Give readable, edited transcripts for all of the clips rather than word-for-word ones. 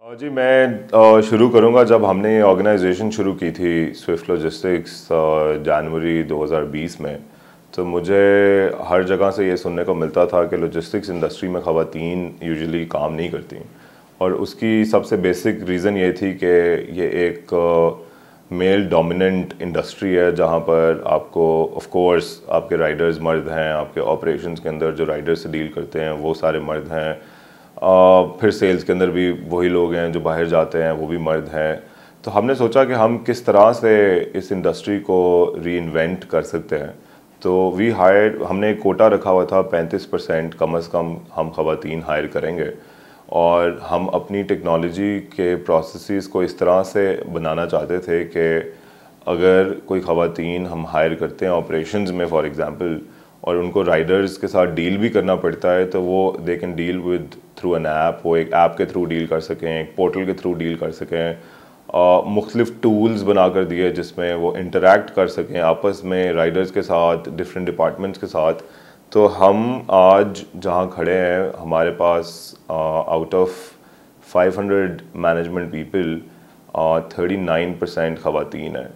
जी मैं शुरू करूँगा। जब हमने ये ऑर्गेनाइजेशन शुरू की थी स्विफ्ट लॉजिस्टिक्स जनवरी 2020 में, तो मुझे हर जगह से ये सुनने को मिलता था कि लॉजिस्टिक्स इंडस्ट्री में ख़वातीन यूजुअली काम नहीं करती, और उसकी सबसे बेसिक रीज़न ये थी कि ये एक मेल डोमिनेंट इंडस्ट्री है जहाँ पर आपको ऑफ कोर्स आपके राइडर्स मर्द हैं, आपके ऑपरेशंस के अंदर जो राइडर्स से डील करते हैं वो सारे मर्द हैं, फिर सेल्स के अंदर भी वही लोग हैं जो बाहर जाते हैं, वो भी मर्द हैं। तो हमने सोचा कि हम किस तरह से इस इंडस्ट्री को री-इन्वेंट कर सकते हैं। तो हमने एक कोटा रखा हुआ था 35% कम से कम हम ख़वातीन हायर करेंगे, और हम अपनी टेक्नोलॉजी के प्रोसेसेस को इस तरह से बनाना चाहते थे कि अगर कोई ख़वातीन हम हायर करते हैं ऑपरेशंस में फॉर एग्ज़ाम्पल, और उनको राइडर्स के साथ डील भी करना पड़ता है, तो वो they can deal with through an app, वो एक ऐप के थ्रू डील कर सकें, एक पोर्टल के थ्रू डील कर सकें, मुख्तलिफ टूल्स बना कर दिए जिसमें वो इंटरेक्ट कर सकें आपस में राइडर्स के साथ, डिफरेंट डिपार्टमेंट्स के साथ। तो हम आज जहाँ खड़े हैं हमारे पास आउट ऑफ 500 मैनेजमेंट पीपल 39% ख़वातीन हैं।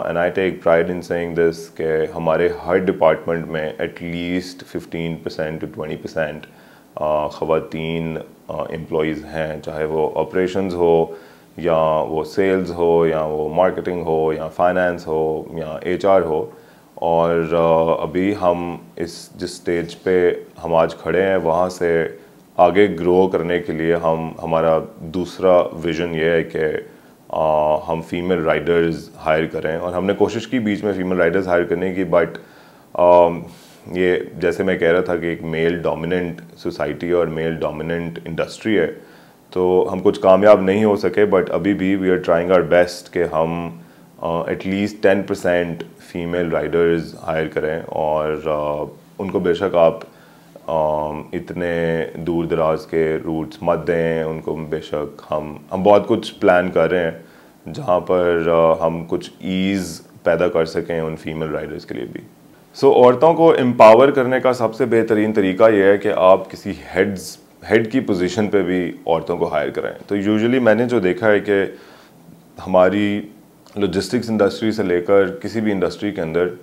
And I take pride in saying this कि हमारे हर डिपार्टमेंट में एटलीस्ट 15% to 20% ख़वातीन एम्प्लॉयज़ हैं, चाहे वो ऑपरेशंस हो या वो सेल्स हो या वो मार्केटिंग हो या फाइनेंस हो या एचआर हो। और अभी हम जिस स्टेज पे हम आज खड़े हैं वहाँ से आगे ग्रो करने के लिए हमारा दूसरा विज़न ये है कि हम फीमेल राइडर्स हायर करें, और हमने कोशिश की बीच में फीमेल राइडर्स हायर करने की, बट ये जैसे मैं कह रहा था कि एक मेल डोमिनेंट सोसाइटी और मेल डोमिनेंट इंडस्ट्री है, तो हम कुछ कामयाब नहीं हो सके। बट अभी भी we are trying our best कि हम एटलीस्ट 10% फीमेल राइडर्स हायर करें, और उनको बेशक आप इतने दूर दराज के रूट्स मत दें उनको, बेशक हम बहुत कुछ प्लान कर रहे हैं जहाँ पर हम कुछ ईज़ पैदा कर सकें उन फीमेल राइडर्स के लिए भी। औरतों को एम्पावर करने का सबसे बेहतरीन तरीका यह है कि आप किसी हेड की पोजीशन पे भी औरतों को हायर करें। तो यूजुअली मैंने जो देखा है कि हमारी लॉजिस्टिक्स इंडस्ट्री से लेकर किसी भी इंडस्ट्री के अंदर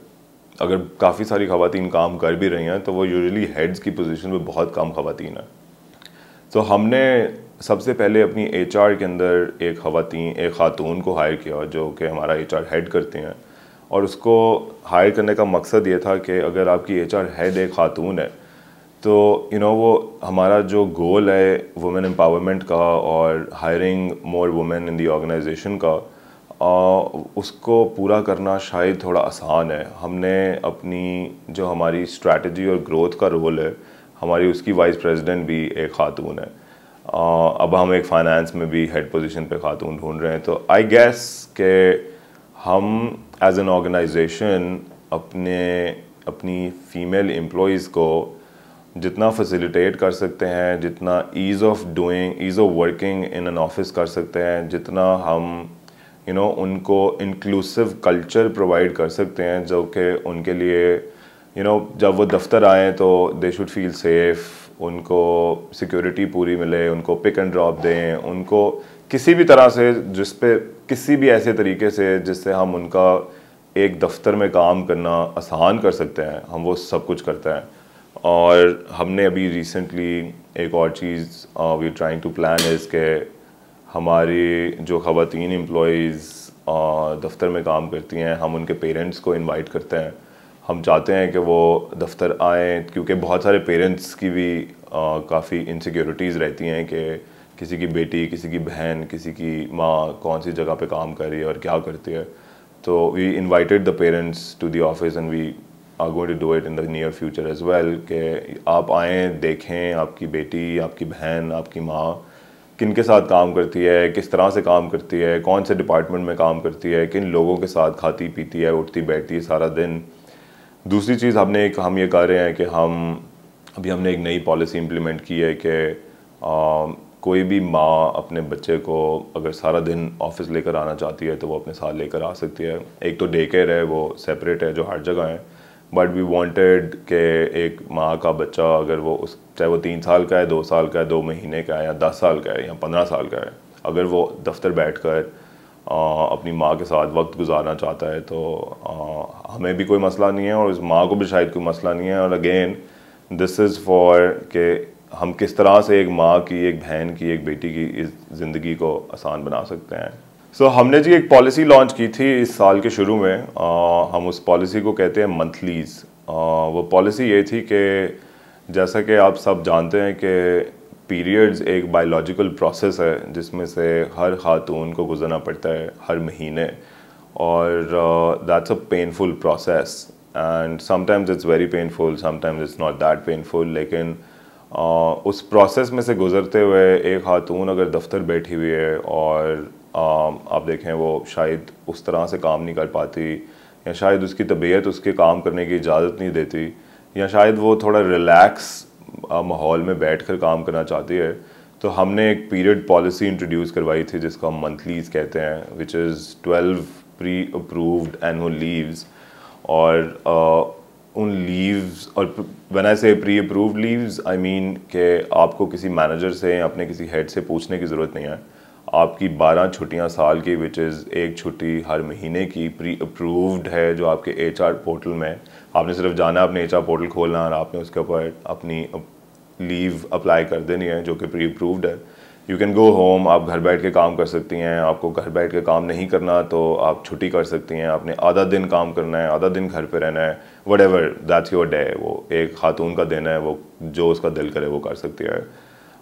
अगर काफ़ी सारी ख़वातीन काम कर भी रही हैं तो वो यूजुअली हेड्स की पोजीशन पे बहुत कम ख़वातीन हैं। तो हमने सबसे पहले अपनी एचआर के अंदर एक ख़ातून को हायर किया जो कि हमारा एचआर हेड करते हैं, और उसको हायर करने का मकसद ये था कि अगर आपकी एचआर हेड एक ख़ातून है तो वो हमारा जो गोल है वुमेन एम्पावरमेंट का और hiring more women in the organisation का, उसको पूरा करना शायद थोड़ा आसान है। हमने अपनी जो हमारी स्ट्रैटेजी और ग्रोथ का रोल है, हमारी उसकी वाइस प्रेसिडेंट भी एक ख़ातून है। अब हम एक फ़ाइनेंस में भी हेड पोजीशन पे ख़ातून ढूंढ रहे हैं। तो आई गेस के हम एज एन ऑर्गेनाइजेशन अपनी फ़ीमेल एम्प्लॉयज़ को जितना फैसिलिटेट कर सकते हैं, जितना ease of working in an office कर सकते हैं, जितना हम उनको इंक्लूसिव कल्चर प्रोवाइड कर सकते हैं जो कि उनके लिए जब वो दफ्तर आएँ तो दे शुड फील सेफ़, उनको सिक्योरिटी पूरी मिले, उनको पिक एंड ड्रॉप दें, उनको किसी भी तरह से किसी भी ऐसे तरीके से जिससे हम उनका एक दफ्तर में काम करना आसान कर सकते हैं, हम वो सब कुछ करते हैं। और हमने अभी रिसेंटली एक और चीज़ we trying to plan is के हमारी जो ख़वातीन एम्प्लॉयज़ दफ्तर में काम करती हैं, हम उनके पेरेंट्स को इनवाइट करते हैं। हम चाहते हैं कि वो दफ्तर आएँ, क्योंकि बहुत सारे पेरेंट्स की भी काफ़ी इनसिक्योरिटीज़ रहती हैं कि किसी की बेटी, किसी की बहन, किसी की माँ कौन सी जगह पे काम कर रही है और क्या करती है। तो we invited the parents to the office and we are going to do it in the near future as well, कि आप आएँ, देखें आपकी बेटी, आपकी बहन, आपकी माँ किन के साथ काम करती है, किस तरह से काम करती है, कौन से डिपार्टमेंट में काम करती है, किन लोगों के साथ खाती पीती है, उठती बैठती है सारा दिन। दूसरी चीज़ हम ये कर रहे हैं कि हमने एक नई पॉलिसी इम्प्लीमेंट की है कि कोई भी माँ अपने बच्चे को अगर सारा दिन ऑफिस लेकर आना चाहती है तो वो अपने साथ लेकर आ सकती है। एक तो डे केयर है, वो सेपरेट है जो हर जगह है, बट वी वांटेड कि एक माँ का बच्चा अगर वो उस चाहे वो 3 साल का है, 2 साल का है, 2 महीने का है, या 10 साल का है, या 15 साल का है, अगर वो दफ्तर बैठकर अपनी माँ के साथ वक्त गुजारना चाहता है तो हमें भी कोई मसला नहीं है और उस माँ को भी शायद कोई मसला नहीं है। और अगेन दिस इज़ फॉर कि हम किस तरह से एक माँ की, एक बहन की, एक बेटी की इस ज़िंदगी को आसान बना सकते हैं। सो हमने जी एक पॉलिसी लॉन्च की थी इस साल के शुरू में। हम उस पॉलिसी को कहते हैं मंथलीज़। वो पॉलिसी ये थी कि जैसा कि आप सब जानते हैं कि पीरियड्स एक बायोलॉजिकल प्रोसेस है जिसमें से हर खातून को गुजरना पड़ता है हर महीने, और that's a painful process and sometimes it's very painful, sometimes it's not that painful. लेकिन उस प्रोसेस में से गुजरते हुए एक खातून अगर दफ्तर बैठी हुई है और आप देखें वो शायद उस तरह से काम नहीं कर पाती, या शायद उसकी तबीयत उसके काम करने की इजाज़त नहीं देती, या शायद वो थोड़ा रिलैक्स माहौल में बैठकर काम करना चाहती है, तो हमने एक पीरियड पॉलिसी इंट्रोड्यूस करवाई थी जिसको हम मंथलीज कहते हैं, which is 12 pre approved annual leaves. और उन लीव्स, और व्हेन आई से pre approved leaves I mean कि आपको किसी मैनेजर से या अपने किसी हेड से पूछने की ज़रूरत नहीं है। आपकी 12 छुट्टियां साल की, विच इज़ एक छुट्टी हर महीने की, प्री अप्रूव्ड है जो आपके HR पोर्टल में। आपने सिर्फ जाना है अपने HR पोर्टल खोलना और आपने उसके ऊपर अपनी लीव अप्लाई कर देनी है जो कि प्री अप्रूव्ड है। यू कैन गो होम, आप घर बैठ के काम कर सकती हैं। आपको घर बैठ के काम नहीं करना तो आप छुट्टी कर सकती हैं। आपने आधा दिन काम करना है, आधा दिन घर पे रहना है, what ever that's your day. वो एक खातून का दिन है, वो जो उसका दिल करे वो कर सकती है।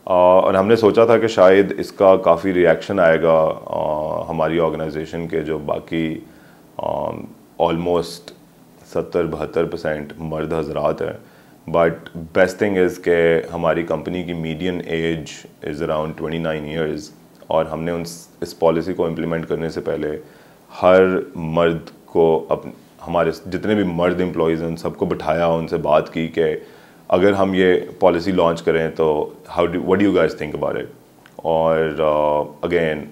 और हमने सोचा था कि शायद इसका काफ़ी रिएक्शन आएगा हमारी ऑर्गेनाइजेशन के जो बाकी ऑलमोस्ट 70-72% मर्द हजरात हैं। बट बेस्ट थिंग इज़ के हमारी कंपनी की median age is around 29 years, और हमने इस पॉलिसी को इम्प्लीमेंट करने से पहले हर मर्द को हमारे जितने भी मर्द एम्प्लॉयज़ हैं उन सबको बिठाया, उनसे बात की कि अगर हम ये पॉलिसी लॉन्च करें तो what do you guys think about it. और अगेन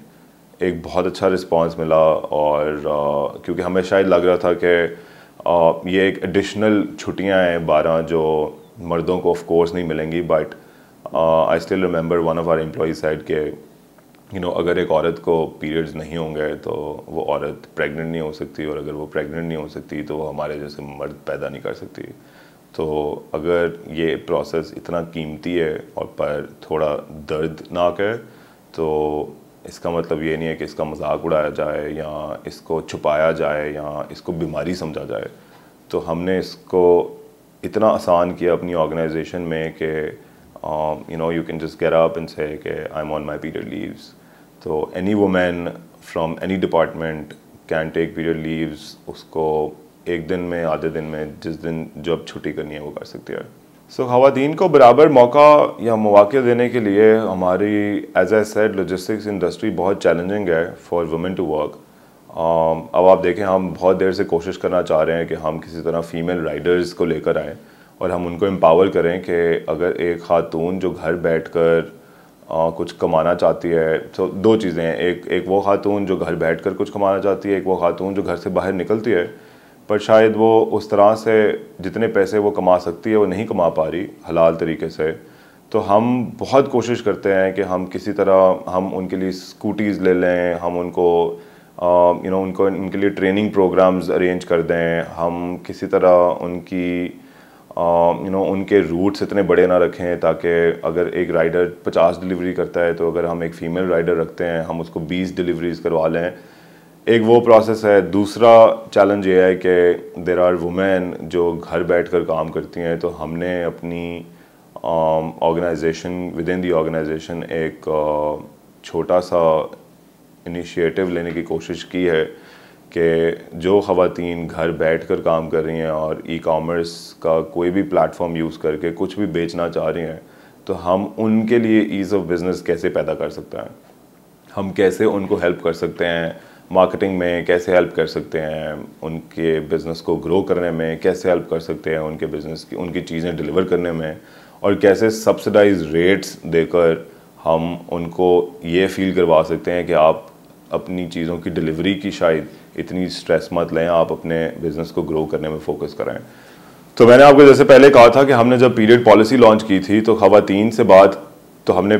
एक बहुत अच्छा रिस्पांस मिला, और क्योंकि हमें शायद लग रहा था कि ये एक एडिशनल छुट्टियां हैं 12 जो मर्दों को ऑफ कोर्स नहीं मिलेंगी, but I still remember one of our employees side के अगर एक औरत को पीरियड्स नहीं होंगे तो वो औरत प्रेग्नेंट नहीं हो सकती, और अगर वो प्रेग्नेंट नहीं हो सकती तो वो हमारे जैसे मर्द पैदा नहीं कर सकती। तो अगर ये प्रोसेस इतना कीमती है और पर थोड़ा दर्दनाक है तो इसका मतलब ये नहीं है कि इसका मजाक उड़ाया जाए या इसको छुपाया जाए या इसको बीमारी समझा जाए। तो हमने इसको इतना आसान किया अपनी ऑर्गेनाइजेशन में कि you can just get up and say कि I am on my period leaves. तो any women from any department can take period leaves. उसको एक दिन में, आधे दिन में, जिस दिन जब छुट्टी करनी है वो कर सकती है। सो ख़वातीन को बराबर मौका या मौक़े देने के लिए हमारी as I said logistics industry बहुत चैलेंजिंग है फॉर वुमेन टू वर्क। अब आप देखें, हम बहुत देर से कोशिश करना चाह रहे हैं कि हम किसी तरह फ़ीमेल राइडर्स को लेकर आएँ और हम उनको एम्पावर करें कि अगर एक ख़ातून जो घर बैठकर कुछ कमाना चाहती है, तो दो चीज़ें हैं, एक वो ख़ातून जो घर बैठकर कुछ कमाना चाहती है, एक वो ख़ातून जो घर से बाहर निकलती है पर शायद वो उस तरह से जितने पैसे वो कमा सकती है वो नहीं कमा पा रही हलाल तरीके से। तो हम बहुत कोशिश करते हैं कि हम किसी तरह हम उनके लिए स्कूटीज़ ले लें, हम उनको उनके लिए ट्रेनिंग प्रोग्राम्स अरेंज कर दें, हम किसी तरह उनकी उनके रूट्स इतने बड़े ना रखें ताकि अगर एक राइडर 50 डिलीवरी करता है तो अगर हम एक फ़ीमेल राइडर रखते हैं हम उसको 20 डिलीवरीज करवा लें। एक वो प्रोसेस है। दूसरा चैलेंज ये है कि देर आर वुमेन जो घर बैठकर काम करती हैं, तो हमने अपनी organisation within the organisation एक छोटा सा इनिशिएटिव लेने की कोशिश की है कि जो ख़वातीन घर बैठकर काम कर रही हैं और ई-कॉमर्स का कोई भी प्लेटफॉर्म यूज़ करके कुछ भी बेचना चाह रही हैं, तो हम उनके लिए ईज़ ऑफ बिज़नेस कैसे पैदा कर सकते हैं, हम कैसे उनको हेल्प कर सकते हैं, मार्केटिंग में कैसे हेल्प कर सकते हैं, उनके बिज़नेस को ग्रो करने में कैसे हेल्प कर सकते हैं, उनके बिज़नेस की उनकी चीज़ें डिलीवर करने में, और कैसे सब्सिडाइज रेट्स देकर हम उनको ये फील करवा सकते हैं कि आप अपनी चीज़ों की डिलीवरी की शायद इतनी स्ट्रेस मत लें, आप अपने बिज़नेस को ग्रो करने में फ़ोकस करें। तो मैंने आपको जैसे पहले कहा था कि हमने जब पीरियड पॉलिसी लॉन्च की थी तो ख़वातीन से बात, तो हमने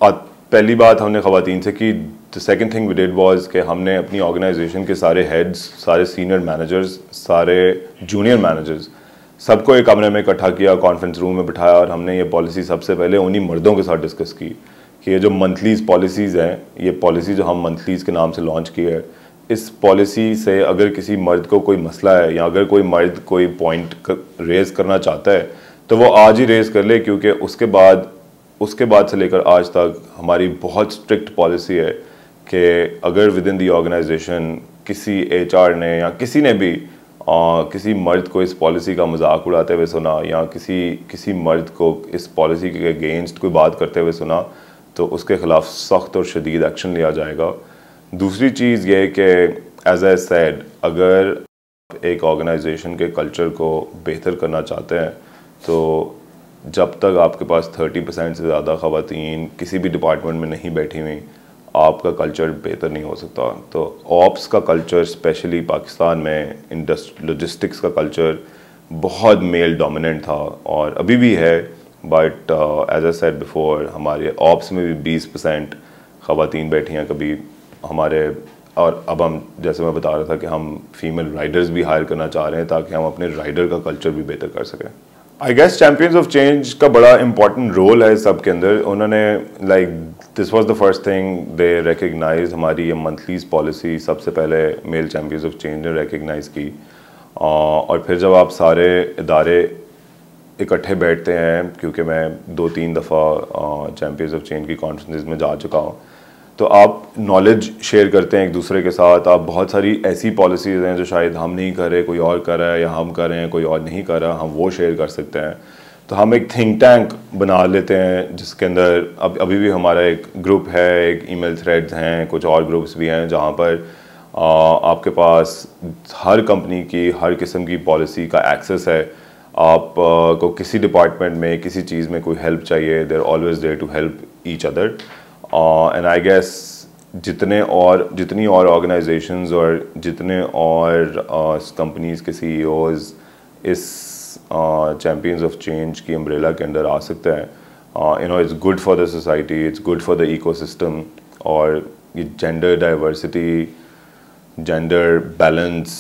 पहली बात हमने ख़वातीन से की। The second thing we did was कि हमने अपनी ऑर्गेनाइजेशन के सारे हेड्स, सारे सीनियर मैनेजर्स, सारे जूनियर मैनेजर्स, सबको एक कमरे में इकट्ठा किया, कॉन्फ्रेंस रूम में बिठाया और हमने ये पॉलिसी सबसे पहले उन्हीं मर्दों के साथ डिस्कस की कि ये जो मंथलीज पॉलिसीज़ हैं, ये पॉलिसी जो हम मंथलीज के नाम से लॉन्च की है, इस पॉलिसी से अगर किसी मर्द को कोई मसला है या अगर कोई मर्द कोई पॉइंट रेज़ करना चाहता है तो वो आज ही रेज़ कर ले, क्योंकि उसके बाद से लेकर आज तक हमारी बहुत स्ट्रिक्ट पॉलिसी है कि अगर विद इन दी ऑर्गेनाइजेशन किसी HR ने या किसी ने भी किसी मर्द को इस पॉलिसी का मजाक उड़ाते हुए सुना या किसी मर्द को इस पॉलिसी के अगेंस्ट कोई बात करते हुए सुना तो उसके ख़िलाफ़ सख्त और शदीद एक्शन लिया जाएगा। दूसरी चीज़ ये कि एज आई सेड, अगर एक ऑर्गेनाइजेशन के कल्चर को बेहतर करना चाहते हैं तो जब तक आपके पास 30% से ज़्यादा ख़वातीन किसी भी डिपार्टमेंट में नहीं बैठी हुई, आपका कल्चर बेहतर नहीं हो सकता। तो ऑप्स का कल्चर स्पेशली पाकिस्तान में लॉजिस्टिक्स का कल्चर बहुत मेल डोमिनेंट था और अभी भी है, but as I said before, हमारे ऑप्स में भी 20% ख़वातीन बैठी हैं कभी हमारे, और अब हम, जैसे मैं बता रहा था कि हम फीमेल राइडर्स भी हायर करना चाह रहे हैं ताकि हम अपने राइडर का कल्चर भी बेहतर कर सकें। I guess champions of change का बड़ा इंपॉर्टेंट रोल है सब के अंदर। उन्होंने this was the first thing they recognise, हमारी ये मंथलीज पॉलिसी सबसे पहले मेल चैम्पियंस ऑफ चेंज ने रिकग्नाइज़ की। और फिर जब आप सारे इदारे इकट्ठे बैठते हैं, क्योंकि मैं 2-3 दफ़ा चैम्पियंस ऑफ चेंज की कॉन्फ्रेंसेस में जा चुका हूँ, तो आप नॉलेज शेयर करते हैं एक दूसरे के साथ। आप बहुत सारी ऐसी पॉलिसीज़ हैं जो शायद हम नहीं कर रहे, कोई और कर रहा है, या हम कर रहे हैं कोई और नहीं कर रहा, हम वो शेयर कर सकते हैं। तो हम एक थिंक टैंक बना लेते हैं जिसके अंदर अभी भी हमारा एक ग्रुप है, एक ईमेल थ्रेड्स हैं, कुछ और ग्रुप्स भी हैं जहाँ पर आपके पास हर कंपनी की हर किस्म की पॉलिसी का एक्सेस है। आप को किसी डिपार्टमेंट में किसी चीज़ में कोई हेल्प चाहिए, they are always there to help each other. And I guess जितनी और ऑर्गेनाइजेशंस और जितने और कंपनीज़ के CEOs इस चैम्पियंस ऑफ चेंज की अम्ब्रेला के अंदर आ सकते हैं, it's good for the society, it's good for the ecosystem. और ये जेंडर डाइवर्सिटी, जेंडर बैलेंस,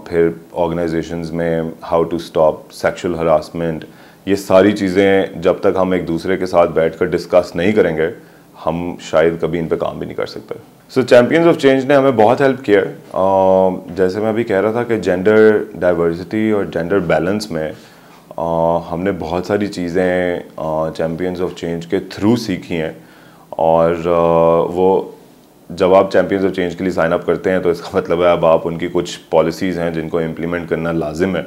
फिर ऑर्गेनाइजेशंस में how to stop sexual harassment, ये सारी चीज़ें जब तक हम एक दूसरे के साथ बैठकर डिस्कस नहीं करेंगे, हम शायद कभी इन पे काम भी नहीं कर सकते। सो चैम्पियंस ऑफ चेंज ने हमें बहुत हेल्प किया है। जैसे मैं अभी कह रहा था कि जेंडर डाइवर्सिटी और जेंडर बैलेंस में हमने बहुत सारी चीज़ें चैम्पियंस ऑफ चेंज के थ्रू सीखी हैं। और वो जब आप चैम्पियंस ऑफ चेंज के लिए साइन अप करते हैं तो इसका मतलब है अब आप उनकी कुछ पॉलिसीज़ हैं जिनको इम्प्लीमेंट करना लाजिम है।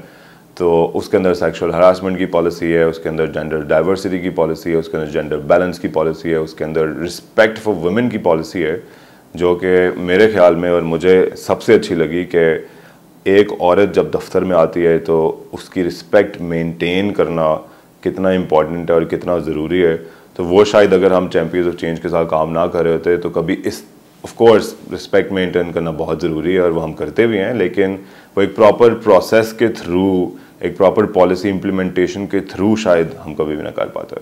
तो उसके अंदर सेक्सुअल हरासमेंट की पॉलिसी है, उसके अंदर जेंडर डाइवर्सिटी की पॉलिसी है, उसके अंदर जेंडर बैलेंस की पॉलिसी है, उसके अंदर रिस्पेक्ट फॉर वुमेन की पॉलिसी है, जो कि मेरे ख्याल में और मुझे सबसे अच्छी लगी कि एक औरत जब दफ्तर में आती है तो उसकी रिस्पेक्ट मेंटेन करना कितना इम्पॉर्टेंट है और कितना ज़रूरी है। तो वो शायद अगर हम चैम्पियंस ऑफ चेंज के साथ काम ना कर रहे होते तो कभी ऑफ कोर्स रिस्पेक्ट मेंटेन करना बहुत ज़रूरी है और वो हम करते भी हैं, लेकिन वो एक प्रॉपर प्रोसेस के थ्रू, एक प्रॉपर पॉलिसी इम्प्लीमेंटेशन के थ्रू शायद हम कभी भी ना कर पाते।